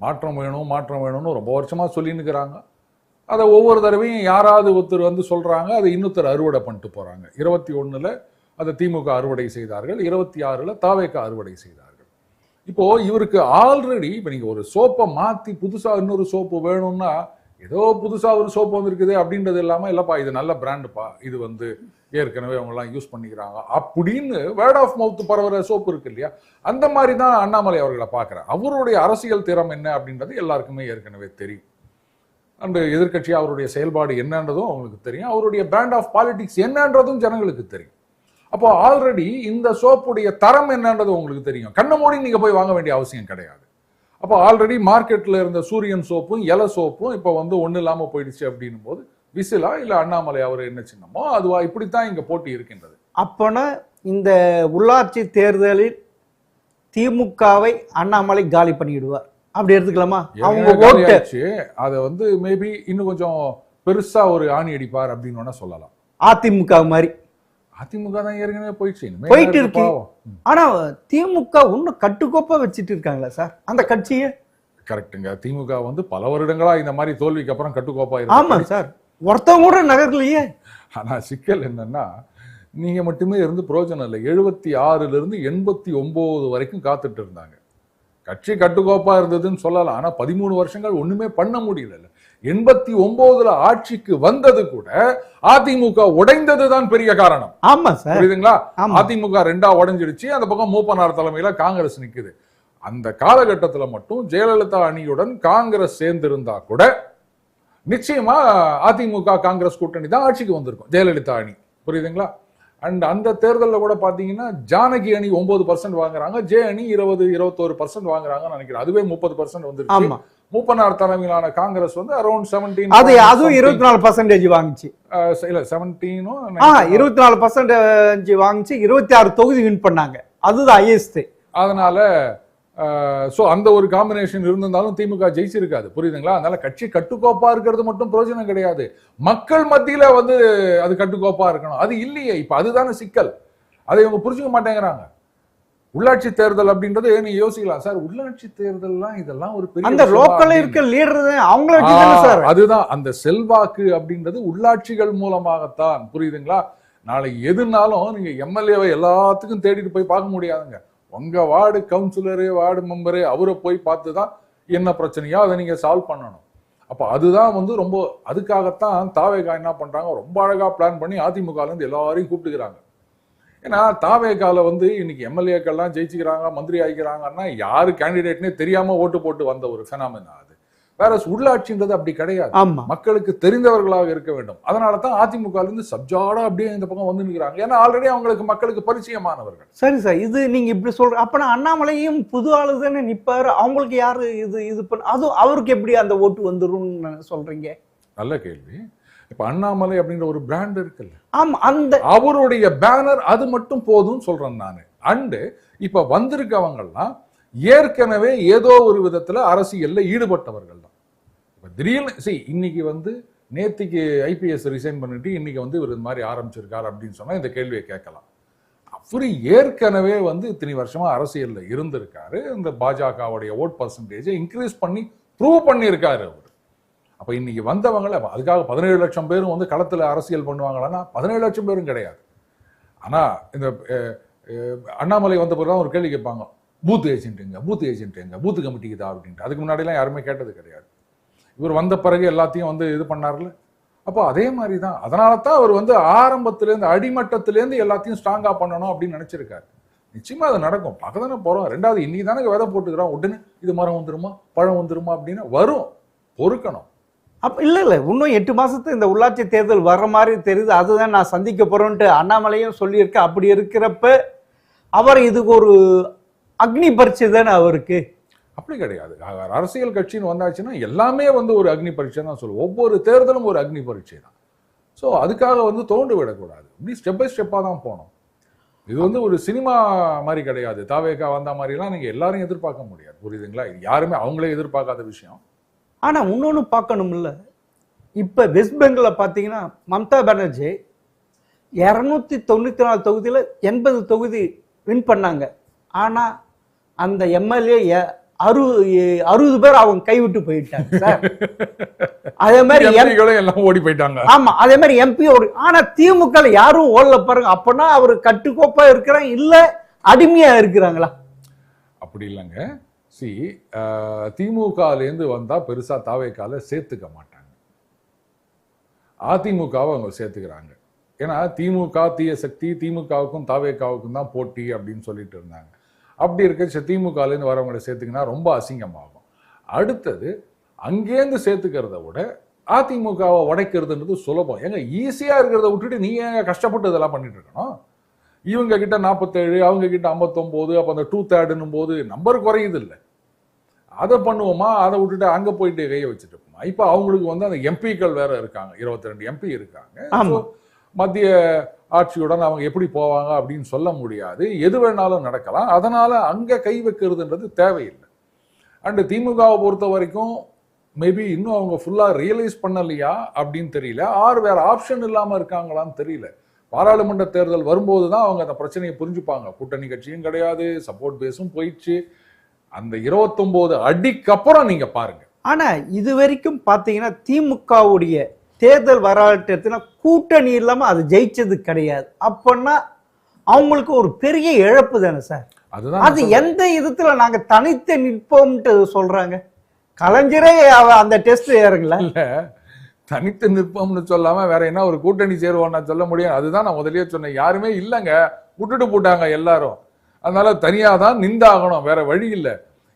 [SPEAKER 2] மாற்றம் வேணும்னு ரொம்ப வருஷமா சொல்லின்னு இருக்கிறாங்க. அதை ஒவ்வொரு தடவையும் யாராவது ஒருத்தர் வந்து சொல்றாங்க, அதை இன்னொருத்தர் அறுவடை பண்ணிட்டு போறாங்க. 21ல அதை திமுக அறுவடை செய்தார்கள், 26ல தாவேகா அறுவடை செய்தார்கள். இப்போ இவருக்கு ஆல்ரெடி இப்ப நீங்க ஒரு சோப்பை மாத்தி புதுசா இன்னொரு சோப்பு வேணும்னா, ஏதோ புதுசா ஒரு சோப்பு வந்திருக்குது அப்படின்றது இல்லாம, இல்லப்பா இது நல்ல பிராண்டுப்பா, இது வந்து ஏற்கனவே அவங்க எல்லாம் யூஸ் பண்ணிக்கிறாங்க அப்படின்னு வேர்ட் ஆஃப் மவுத் பரவுற சோப்பு இருக்கு இல்லையா, அந்த மாதிரி தான் அண்ணாமலை அவர்களை பார்க்கிறேன். அவருடைய அரசியல் திறம் என்ன அப்படின்றது எல்லாருக்குமே ஏற்கனவே தெரியும். அந்த எதிர்கட்சி அவருடைய செயல்பாடு என்னன்றதும் அவங்களுக்கு தெரியும். அவருடைய பிராண்ட் ஆஃப் பாலிடிக்ஸ் என்னன்றதும் ஜனங்களுக்கு தெரியும். அப்போ ஆல்ரெடி இந்த சோப்புடைய தரம் என்னன்றது உங்களுக்கு தெரியும். கண்ண மூடி நீங்க போய் வாங்க வேண்டிய அவசியம் கிடையாது. அப்போ ஆல்ரெடி மார்க்கெட்ல இருந்த சூரியன் சோப்பும் இலை சோப்பும் இப்போ வந்து ஒன்றும் இல்லாமல் போயிடுச்சு அப்படின்னும் போது விசிலா இல்ல அண்ணாமலை அவர் என்ன சின்னமோ அதுவா, இப்படித்தான் இங்க போட்டி இருக்கின்றது.
[SPEAKER 1] அப்பனா இந்த உள்ளாட்சி தேர்தலில் திமுகவை அண்ணாமலை காலி பண்ணிடுவார் அப்படி எடுத்துக்கலாமா? அவங்க ஓட்டு
[SPEAKER 2] அதை வந்து மேபி இன்னும் கொஞ்சம் பெருசா ஒரு ஆணி அடிப்பார் அப்படின்னு சொல்லலாம்.
[SPEAKER 1] அதிமுக மாதிரி.
[SPEAKER 2] அதிமுக தான் ஏற்கனவே
[SPEAKER 1] போயிட்டு இருக்கு. ஆனா திமுக இன்னும் கட்டுக்கோப்பா வச்சுட்டு இருக்காங்களா சார் அந்த கட்சியை?
[SPEAKER 2] கரெக்டுங்க. திமுக வந்து பல வருடங்களா இந்த மாதிரி தோல்விக்கு அப்புறம் கட்டுக்கோப்பா இருக்கு.
[SPEAKER 1] ஆமா சார், ஒருத்தவங்க கூட நகர்லையே.
[SPEAKER 2] ஆனா சிக்கல் என்னன்னா, நீங்க மட்டுமே இருந்து பிரயோஜனம் இல்லை. 76ல இருந்து 89 வரைக்கும் காத்துட்டு இருந்தாங்க. கட்சி கட்டுக்கோப்பா இருந்ததுன்னு சொல்லலாம். ஆனா 13 வருஷங்கள் ஒண்ணுமே பண்ண முடியல. 89ல ஆட்சிக்கு வந்தது கூட அதிமுக உடைந்ததுதான் பெரிய காரணம்.
[SPEAKER 1] ஆமா சார்,
[SPEAKER 2] புரியுதுங்களா? அதிமுக 2ஆ உடைஞ்சிடுச்சு. அந்த பக்கம் மூப்பனார் தலைமையில காங்கிரஸ் நிக்குது. அந்த காலகட்டத்துல மட்டும் ஜெயலலிதா அணியுடன் காங்கிரஸ் சேர்ந்திருந்தா கூட நிச்சயமா அதிமுக காங்கிரஸ் கூட்டணி தான் ஆட்சிக்கு வந்திருக்கும், ஜெயலலிதா அணி. புரியுதுங்களா? அண்ட் அந்த தேர்தலில் கூட பாத்தீங்கன்னா ஜானகி அணி 9% வாங்குறாங்க, ஜே அணி 20-21% வாங்குறாங்கன்னு நினைக்கிறேன். அதுவே 30% வந்துருச்சு. மூப்பனார் தலைமையிலான காங்கிரஸ் வந்து அரௌண்ட் 17,
[SPEAKER 1] அதுவும் 24% வாங்குச்சு.
[SPEAKER 2] இல்ல 17
[SPEAKER 1] 24% வாங்குச்சு. 26 தொகுதி வின் பண்ணாங்க. அதுதான் ஹையஸ்ட்.
[SPEAKER 2] அதனால சோ அந்த ஒரு காம்பினேஷன் இருந்திருந்தாலும் திமுக ஜெயிச்சிருக்காது. புரியுதுங்களா? அதனால கட்சி கட்டுக்கோப்பா இருக்கிறது மட்டும் பிரயோஜனம் கிடையாது. மக்கள் மத்தியில வந்து அது கட்டுக்கோப்பா இருக்கணும். அது இல்லையே. இப்ப அதுதானே சிக்கல். அதை இவங்க புரிஞ்சுக்க மாட்டேங்கிறாங்க. உள்ளாட்சி தேர்தல் அப்படின்றது நீங்க யோசிக்கலாம் சார், உள்ளாட்சி தேர்தல்லாம் இதெல்லாம் ஒரு பெரிய
[SPEAKER 1] அந்த லோக்கல்ல இருக்க லீடர் அவங்கள வச்சுதானே சார்.
[SPEAKER 2] அதுதான் அந்த செல்வாக்கு அப்படின்றது உள்ளாட்சிகள் மூலமாகத்தான். புரியுதுங்களா? நாளை எதுனாலும் நீங்க எம்எல்ஏவை எல்லாத்துக்கும் தேடிட்டு போய் பார்க்க முடியாதுங்க. உங்க வார்டு கவுன்சிலரு, வார்டு மெம்பரு, அவரை போய் பார்த்துதான் என்ன பிரச்சனையோ அதை நீங்க சால்வ் பண்ணணும். அப்ப அதுதான் வந்து ரொம்ப, அதுக்காகத்தான் தாவேகா என்ன பண்றாங்க, ரொம்ப அழகா பிளான் பண்ணி அதிமுகல இருந்து எல்லாரையும் கூப்பிட்டுக்கிறாங்க. ஏன்னா தாவேகால வந்து இன்னைக்கு எம்எல்ஏக்கள்லாம் ஜெயிச்சுக்கிறாங்க, மந்திரி ஆகிக்கிறாங்கன்னா யாரு கேண்டிடேட்னே தெரியாம ஓட்டு போட்டு வந்த ஒரு பெனாமினா அது. வேற உள்ளாட்சின்றது அப்படி கிடையாது. மக்களுக்கு தெரிந்தவர்களாக இருக்க வேண்டும். அதனாலதான் அதிமுக இருந்து சப்ஜாடா அப்படியே இந்த பக்கம் வந்து நிற்கிறாங்க. ஏன்னா ஆல்ரெடி அவங்களுக்கு மக்களுக்கு பரிச்சயமானவர்கள்.
[SPEAKER 1] சரி சார், இது நீங்க இப்படி சொல்ற அப்பனா அண்ணாமலையும் புது ஆளுதானே நிப்பாரு. அவங்களுக்கு யாரு இது பண்ண, அது அவருக்கு எப்படி அந்த ஓட்டு வந்துரும் சொல்றீங்க?
[SPEAKER 2] நல்ல கேள்வி. இப்ப அண்ணாமலை அப்படின்ற ஒரு பிராண்ட் இருக்குல்ல,
[SPEAKER 1] ஆமா, அந்த
[SPEAKER 2] அவருடைய பேனர் அது மட்டும் போதும் சொல்றேன் நானு. அண்டு இப்ப வந்திருக்கவங்கலாம் ஏற்கனவே ஏதோ ஒரு விதத்துல அரசியல்ல ஈடுபட்டவர்கள் தான். இப்ப திடீர்னு இன்னைக்கு வந்து நேத்திக்கு ஐபிஎஸ் ரிசைன் பண்ணிட்டு இன்னைக்கு வந்து இவர் இந்த மாதிரி ஆரம்பிச்சிருக்காரு அப்படின்னு சொன்னா இந்த கேள்வியை கேட்கலாம். அவரு ஏற்கனவே வந்து இத்தனை வருஷமா அரசியல்ல இருந்திருக்காரு. இந்த பாஜகவுடைய ஓட் பர்சன்டேஜை இன்க்ரீஸ் பண்ணி ப்ரூவ் பண்ணியிருக்காரு அவர். அப்ப இன்னைக்கு வந்தவங்கள அதுக்காக 17 லட்சம் பேரும் வந்து களத்துல அரசியல் பண்ணுவாங்களான்னா 17 லட்சம் பேரும் கிடையாது. ஆனா இந்த அண்ணாமலை வந்த பிறகுதான் ஒரு கேள்வி கேட்பாங்க, பூத் ஏஜென்ட் எங்க, பூத் கமிட்டிக்குதா அப்படின்ட்டு. அதுக்கு முன்னாடி எல்லாம் யாருமே கேட்டது கிடையாது. இவர் வந்த பிறகு எல்லாத்தையும் வந்து இது பண்ணார்ல. அப்போ அதே மாதிரி தான். அதனால தான் அவர் வந்து ஆரம்பத்திலேருந்து அடிமட்டத்திலேருந்து எல்லாத்தையும் ஸ்ட்ராங்கா பண்ணணும் அப்படின்னு நினைச்சிருக்காரு. நிச்சயமா அது நடக்கும், பார்க்க தானே போறோம். ரெண்டாவது இன்னைக்கு தானே விதை போட்டுக்கிறோம், உடனே இது மரம் வந்துருமா பழம் வந்துருமா அப்படின்னு வரும், பொறுக்கணும்.
[SPEAKER 1] அப்ப இல்ல இன்னும் 8 மாசத்து இந்த உள்ளாட்சி தேர்தல் வர்ற மாதிரி தெரியுது. அதுதான் நான் சந்திக்க போறோன்ட்டு அண்ணாமலையும் சொல்லியிருக்க. அப்படி இருக்கிறப்ப அவர் இதுக்கு ஒரு அக்னி பரீட்சை தானே அவருக்கு. அப்படி
[SPEAKER 2] கிடையாது. அரசியல் கட்சின்னு வந்தாச்சுன்னா எல்லாமே வந்து ஒரு அக்னி பரீட்சை தான் சொல்லுவோம். ஒவ்வொரு தேர்தலும் ஒரு அக்னி பரீட்சை தான். ஸோ அதுக்காக வந்து தோண்டு விடக்கூடாது. இப்படி ஸ்டெப் பை ஸ்டெப்பாக தான் போகணும். இது வந்து ஒரு சினிமா மாதிரி கிடையாது. தாவேகா வந்த மாதிரிலாம் நீங்க எல்லாரும் எதிர்பார்க்க முடியாது, புரியுதுங்களா? இது யாருமே அவங்களே எதிர்பார்க்காத விஷயம்.
[SPEAKER 1] ஆனா இன்னொன்னு பார்க்கணும்ல, இப்ப வெஸ்ட் பெங்கால்ல பாத்தீங்கன்னா மம்தா பானர்ஜி 294 தொகுதியில 80 தொகுதி வின் பண்ணாங்க. ஆனா அந்த எம்எல்ஏ 60 பேர் அவங்க கைவிட்டு போயிட்டாங்க சார். அதே மாதிரி
[SPEAKER 2] எல்லாம் ஓடி போயிட்டாங்க.
[SPEAKER 1] ஆமா, அதே மாதிரி எம்பி ஓடி. ஆனா திமுக யாரும் ஓடல பாருங்க. அப்பனா அவர் கட்டுக்கோப்பா இருக்கிறாங்க இல்ல அடிமையா இருக்கிறாங்களா?
[SPEAKER 2] அப்படி இல்லைங்க. திமுகலேருந்து வந்தா பெருசா தாவேக்கால சேர்த்துக்க மாட்டாங்க. அதிமுகவை அவங்க சேர்த்துக்கிறாங்க. ஏன்னா திமுக தீய சக்தி, திமுகவுக்கும் தாவேக்காவுக்கும் தான் போட்டி அப்படின்னு சொல்லிட்டு இருந்தாங்க. அப்படி இருக்க திமுகலேருந்து வரவங்களை சேர்த்துக்கினா ரொம்ப அசிங்கமாகும். அடுத்தது அங்கேருந்து சேர்த்துக்கிறத விட அதிமுகவை உடைக்கிறதுன்றது சுலபம். ஏங்க ஈஸியா இருக்கிறத விட்டுட்டு நீங்க ஏங்க கஷ்டப்பட்டு இதெல்லாம் பண்ணிட்டு இருக்கணும்? இவங்க கிட்ட 47, அவங்க கிட்ட 59, அப்ப அந்த 2/3 போது நம்பர் குறையுது இல்லை. அதை பண்ணுவோமா, அதை விட்டுட்டு அங்க போயிட்டு கையை வச்சுட்டு இருப்போமா? இப்ப அவங்களுக்கு வந்து அந்த எம்பிக்கள் வேற இருக்காங்க, 22 எம்பி இருக்காங்க. மத்திய ஆட்சியுடன் அவங்க எப்படி போவாங்க அப்படின்னு சொல்ல முடியாது. எது வேணாலும் நடக்கலாம். அதனால அங்க கை வைக்கிறதுன்றது தேவையில்லை. அண்ட் திமுகவை பொறுத்த வரைக்கும் மேபி இன்னும் அவங்க ஃபுல்லா ரியலைஸ் பண்ணலையா அப்படின்னு தெரியல. வேற ஆப்ஷன் இல்லாம இருக்காங்களான்னு தெரியல. பாராளுமன்ற தேர்தல் வரும்போது தான் அவங்க அந்த பிரச்சனையை புரிஞ்சுப்பாங்க. கூட்டணி கட்சியும் கிடையாது, சப்போர்ட் பேஸும் போயிடுச்சு. அந்த 29 அடிக்கு அப்புறம் நீங்க பாருங்க.
[SPEAKER 1] ஆனா இது வரைக்கும் பாத்தீங்கன்னா திமுகவுடைய தேர்தல் வரலாற்றுல கூட்டணி இல்லாம அது ஜெயிச்சது கிடையாது. அப்பன்னா அவங்களுக்கு ஒரு பெரிய இழப்பு தானே சார். அது எந்த விதத்துல நாங்க தனித்து நிற்போம்ட்டு சொல்றாங்க. கலைஞரே அந்த டெஸ்ட் இறங்கல.
[SPEAKER 2] தனித்து நிற்போம்னு சொல்லாம வேற என்ன ஒரு கூட்டணி சேருவோம்னா சொல்ல முடியும். அதுதான் நான் முதலியே சொன்னேன். யாருமே இல்லைங்க, விட்டுட்டு போட்டாங்க எல்லாரும். அதனால தனியா தான் நின்றாகணும், வேற வழி இல்லை.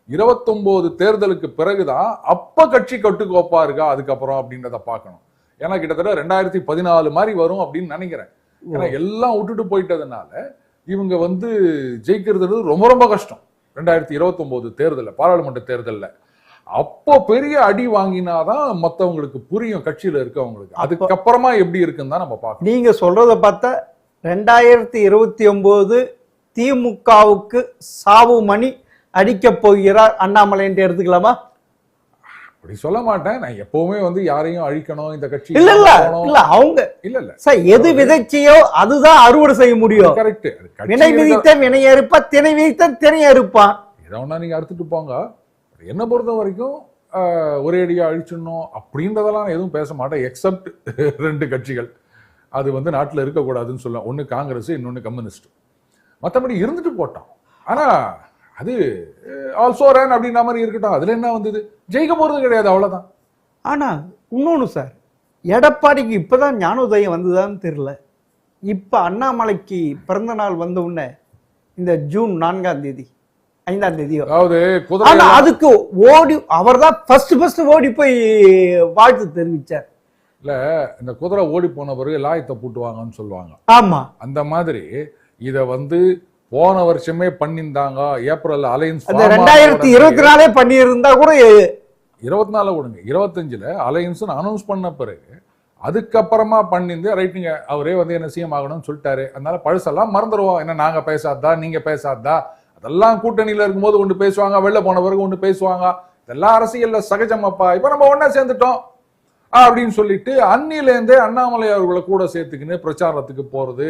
[SPEAKER 2] 29 தேர்தலுக்கு பிறகுதான் அப்ப கட்சி கட்டுக்கோப்பா இருக்கா அதுக்கப்புறம் அப்படின்றத பார்க்கணும். ஏன்னா கிட்டத்தட்ட 2014 மாதிரி வரும் அப்படின்னு நினைக்கிறேன். ஏன்னா எல்லாம் விட்டுட்டு போயிட்டதுனால இவங்க வந்து ஜெயிக்கிறது ரொம்ப ரொம்ப கஷ்டம். 2029 தேர்தல், பாராளுமன்ற தேர்தல்ல அப்போ பெரிய அடி வாங்கினாதான் மத்தவங்களுக்கு புரியும், கட்சியில இருக்கவங்களுக்கு. அதுக்கப்புறமா எப்படி இருக்குன்னு தான் நம்ம பார்க்கணும்.
[SPEAKER 1] நீங்க சொல்றத பார்த்தா 2029 திமுகவுக்கு சாவு மணி அடிக்க போகிறார் அண்ணாமலை என்று எடுத்துக்கலாமா?
[SPEAKER 2] அப்படி சொல்ல மாட்டேன். நான் எப்பவுமே வந்து யாரையும் அழிக்கணும் இந்த கட்சி
[SPEAKER 1] இல்ல அவங்க இல்ல சார், எது விதைச்சியோ அதுதான் அறுவடை செய்ய முடியும்.
[SPEAKER 2] கரெக்ட்.
[SPEAKER 1] வினை விதித்த வினை அறுப்பா, திணை விதித்த திணை அறுப்பான்.
[SPEAKER 2] ஏதோன்னா நீங்க அறுத்துட்டு போங்க. என்ன பொறுத்த வரைக்கும் ஒரே அடியா அழிச்சிடணும் அப்படின்றதெல்லாம் எதுவும் பேச மாட்டேன். எக்ஸப்ட் 2 கட்சிகள் அது வந்து நாட்டில் இருக்கக்கூடாதுன்னு சொல்ல. ஒன்னு காங்கிரஸ், இன்னொன்னு கம்யூனிஸ்ட். மற்றபடி இருந்துட்டு போட்டோம். ஆனா அது ஆல்சோ ரன் அப்படின்ற மாதிரி இருக்கட்டும். அதுல என்ன வந்தது? ஜெயிக்க போறது கிடையாது, அவ்வளவுதான்.
[SPEAKER 1] ஆனா இன்னொன்னு சார், எடப்பாடிக்கு இப்பதான் ஞானோதயம் வந்ததான்னு தெரியல. இப்ப அண்ணாமலைக்கு பிறந்த நாள் வந்த உடனே இந்த ஜூன் 4ஆம் தேதி 5ஆம் தேதியோ, அதாவது அதுக்கு ஓடி அவர் தான் ஃபர்ஸ்ட் ஓடி போய் வாழ்த்து தெரிவிச்சார்.
[SPEAKER 2] இல்ல, இந்த குதிரை ஓடி போன பிறகு லாயத்தை பூட்டுவாங்கன்னு சொல்லுவாங்க.
[SPEAKER 1] ஆமா,
[SPEAKER 2] அந்த மாதிரி இத வந்து போன வருஷமே பண்ணிருந்தாங்க. ஏப்ரல் அலையன்ஸ்
[SPEAKER 1] 2024 பண்ணி இருந்தா கூட
[SPEAKER 2] 24 கொடுங்க, 25ல அலையன்ஸ் அனௌன்ஸ் பண்ண பிறகு அதுக்கப்புறமா பண்ணிருந்து ரைட்டுங்க அவரே வந்து என்ன சிஎம் ஆகணும்னு சொல்லிட்டாரு, அதனால பழசெல்லாம் மறந்துடுவோம், என்ன நாங்க பேசாததா நீங்க பேசாததா, அதெல்லாம் கூட்டணியில இருக்கும்போது ஒன்று பேசுவாங்க, வெளில போன பிறகு ஒன்று பேசுவாங்க, இதெல்லாம் அரசியல்ல சகஜமாப்பா, இப்ப நம்ம ஒன்னா சேர்ந்துட்டோம் அப்படின்னு சொல்லிட்டு அன்னிலேருந்தே அண்ணாமலை அவர்களை கூட சேர்த்துக்கின்னு பிரச்சாரத்துக்கு போறது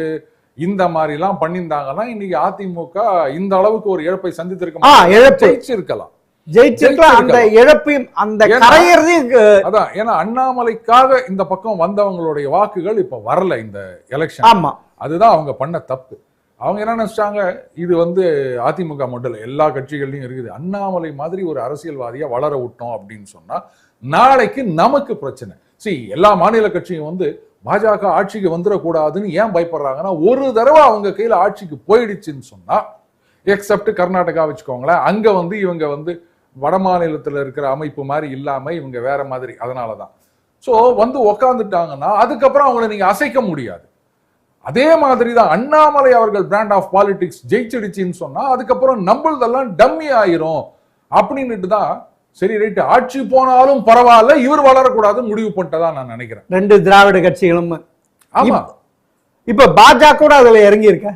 [SPEAKER 2] இந்த மாதிரி எல்லாம் பண்ணியிருந்தாங்கன்னா இன்னைக்கு அதிமுக இந்த அளவுக்கு ஒரு இழப்பை சந்தித்திருக்கலாம்,
[SPEAKER 1] ஜெயிச்சிருக்கலாம். அந்த இழப்பையும் அந்த கரையறதையும்
[SPEAKER 2] அதான், ஏன்னா அண்ணாமலைக்காக இந்த பக்கம் வந்தவங்களுடைய வாக்குகள் இப்ப வரல இந்த எலெக்ஷன்.
[SPEAKER 1] ஆமா,
[SPEAKER 2] அதுதான் அவங்க பண்ண தப்பு. அவங்க என்ன நினைச்சாங்க, இது வந்து அதிமுக மட்டும் இல்ல எல்லா கட்சிகள்லயும் இருக்குது, அண்ணாமலை மாதிரி ஒரு அரசியல்வாதியா வளர விட்டோம் அப்படின்னு சொன்னா நாளைக்கு நமக்கு பிரச்சனை. எல்லா மாநில கட்சியும் வந்து பாஜக ஆட்சிக்கு வந்துடக்கூடாதுன்னு ஏன் பயப்படுறாங்கன்னா, ஒரு தடவை அவங்க கையில ஆட்சிக்கு போயிடுச்சுன்னு சொன்னா, எக்ஸப்ட் கர்நாடகா வச்சுக்கோங்களேன், அங்க வந்து இவங்க வந்து வட மாநிலத்துல இருக்கிற அமைப்பு மாதிரி இல்லாம இவங்க வேற மாதிரி, அதனாலதான் சோ வந்து உக்காந்துட்டாங்கன்னா அதுக்கப்புறம் அவங்களை நீங்க அசைக்க முடியாது. அதே மாதிரிதான் அண்ணாமலை அவர்கள் பிராண்ட் ஆஃப் பாலிடிக்ஸ் ஜெயிச்சிடுச்சின்னு சொன்னா அதுக்கப்புறம் நம்மளதெல்லாம் டம்மி ஆயிரும் அப்படின்னுட்டு தான் சரி ரைட் ஆட்சி போனாலும் பரவாயில்ல இவர் வளரக்கூடாதுன்னு முடிவு பண்ணிட்டதா நான் நினைக்கிறேன்.
[SPEAKER 1] ரெண்டு திராவிட கட்சிகளும்.
[SPEAKER 2] ஆமா,
[SPEAKER 1] இப்ப பாஜக கூட அதுல இறங்கி இருக்க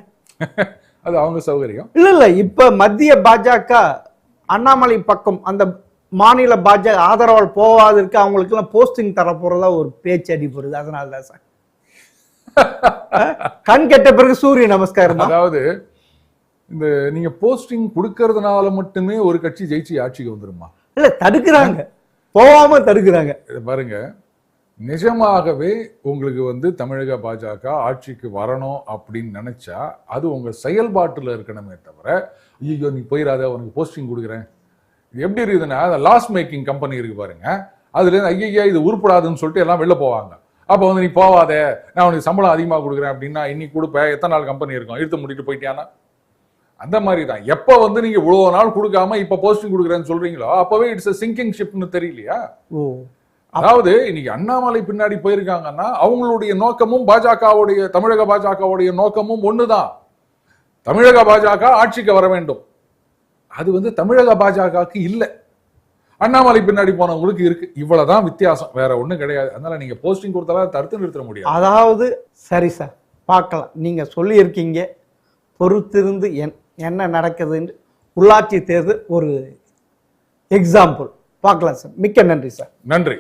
[SPEAKER 2] அது அவங்க சௌகரியம்.
[SPEAKER 1] இல்ல இப்ப மத்திய பாஜக அண்ணாமலை பக்கம் அந்த மாநில பாஜக ஆதரவால் போவாதற்கு அவங்களுக்கு எல்லாம் போஸ்டிங் தர போறதா ஒரு பேச்சு அடிப்படுது. அதனாலதான் சார் கண் கெட்ட பிறகு சூரிய நமஸ்காரம்.
[SPEAKER 2] அதாவது இந்த நீங்க போஸ்டிங் கொடுக்கறதுனால மட்டுமே ஒரு கட்சி ஜெயிச்சு ஆட்சிக்கு வந்துருமா?
[SPEAKER 1] இல்ல, தடுக்கிறாங்க, போகாம தடுக்கிறாங்க.
[SPEAKER 2] பாருங்க, நிஜமாகவே உங்களுக்கு வந்து தமிழக பாஜக ஆட்சிக்கு வரணும் அப்படின்னு நினைச்சா அது உங்க செயல்பாட்டுல இருக்கணுமே தவிர, ஐயோ நீ போயிடாத உனக்கு போஸ்டிங் கொடுக்குறேன், இது எப்படி இருக்குதுன்னா லாஸ் மேக்கிங் கம்பெனி இருக்கு பாருங்க, அதுல இருந்து ஐயா இது உருப்படாதுன்னு சொல்லிட்டு எல்லாம் வெளில போவாங்க. அப்ப வந்து நீ போவாத, நான் உனக்கு சம்பளம் அதிகமாக கொடுக்குறேன் அப்படின்னா இன்னைக்கு கொடுப்பேன், எத்தனை நாள் கம்பெனி இருக்கும், இழுத்து முடிட்டு போயிட்டியானா? அந்த மாதிரி தான் எப்ப வந்து நீங்க இவ்வளவு நாள் கொடுக்காம இப்ப போஸ்டிங் கொடுக்குறேன்னு சொல்றீங்களோ அப்பவே இட்ஸ் சிங்கிங் ஷிப்னு தெரியலையா? அதாவது இன்னைக்கு அண்ணாமலை பின்னாடி போயிருக்காங்கன்னா அவங்களுடைய நோக்கமும் பாஜகவுடைய தமிழக பாஜகவுடைய நோக்கமும் ஒண்ணுதான், தமிழக பாஜக ஆட்சிக்கு வர வேண்டும். அது வந்து தமிழக பாஜகவுக்கு இல்ல, அண்ணாமலை பின்னாடி போனவங்களுக்கு இருக்கு. இவ்வளவுதான் வித்தியாசம், வேற ஒண்ணும் கிடையாது. அதனால நீங்க போஸ்டிங் கொடுத்தாலும் தடுத்து நிறுத்த முடியாது.
[SPEAKER 1] அதாவது சரி சார், பார்க்கலாம், நீங்க சொல்லி இருக்கீங்க, பொறுத்திருந்து என்ன நடக்குதுன்னு. உள்ளாட்சி தேர்தல் ஒரு எக்ஸாம்பிள் பார்க்கலாம் சார். மிக்க நன்றி சார்.
[SPEAKER 2] நன்றி.